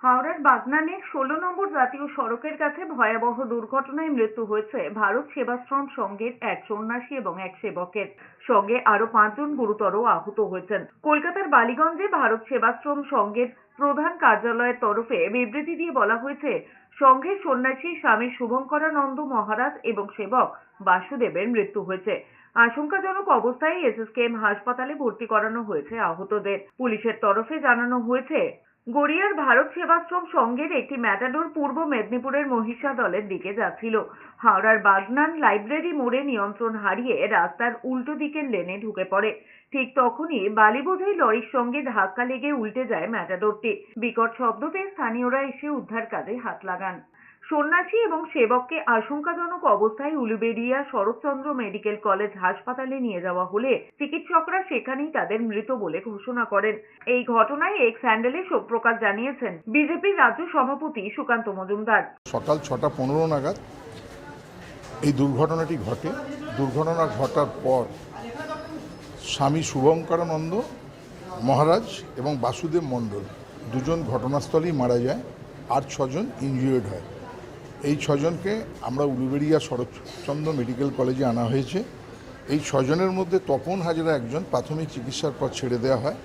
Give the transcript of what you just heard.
হাওড়ার বাগনানের ১৬ নম্বর জাতীয় সড়কের কাছে ভয়াবহ দুর্ঘটনায় মৃত্যু হয়েছে ভারত সেবাশ্রম সংঘের এক সন্ন্যাসী এবং এক সেবকের। সঙ্গে আরো ৫ জন গুরুতর আহত হয়েছেন। কলকাতার বালিগঞ্জে ভারত সেবাশ্রম সংঘের প্রধান কার্যালয়ের তরফে বিবৃতি দিয়ে বলা হয়েছে, সংঘের সন্ন্যাসী স্বামী শুভঙ্করানন্দ মহারাজ এবং সেবক বাসুদেবের মৃত্যু হয়েছে। আশঙ্কাজনক অবস্থায় এসএসকেএম হাসপাতালে ভর্তি করানো হয়েছে আহতদের। পুলিশের তরফে জানানো হয়েছে, গড়িয়ার ভারত সেবাশ্রম সংঘের একটি ম্যাটাডোর পূর্ব মেদিনীপুরের মহিষাদলের দিকে যাচ্ছিল। হাওড়ার বাগনান লাইব্রেরি মোড়ে নিয়ন্ত্রণ হারিয়ে রাস্তার উল্টো দিকের লেনে ঢুকে পড়ে। ঠিক তখনই বালিবোঝাই লরির সঙ্গে ধাক্কা লেগে উল্টে যায় ম্যাটাডোরটি। বিকট শব্দ পেয়ে স্থানীয়রা এসে উদ্ধার কাজে হাত লাগান। সন্ন্যাসী এবং সেবককে আশঙ্কাজনক অবস্থায় উলুবেড়িয়া শরৎচন্দ্র মেডিকেল কলেজ হাসপাতালে নিয়ে যাওয়া হলে চিকিৎসকরা সেখানেই তাদের মৃত বলে ঘোষণা করেন। এই ঘটনায় এক্স হ্যান্ডেলে শোক প্রকাশ জানিয়েছেন বিজেপির রাজ্য সভাপতি সুকান্ত মজুমদার। সকাল 6:15 নাগাদ এই দুর্ঘটনাটি ঘটে। দুর্ঘটনা ঘটার পর স্বামী শুভঙ্করানন্দ মহারাজ এবং বাসুদেব মণ্ডল দুজন ঘটনাস্থলেই মারা যায়, আর 6 জন ইনজিওর্ড হয়। এই 6 জনকে আমরা উলুবেড়িয়া শরৎচন্দ্র মেডিকেল কলেজে আনা হয়েছে। এই 6 জনের মধ্যে তপন হাজরা একজন প্রাথমিক চিকিৎসার পর ছেড়ে দেওয়া হয়।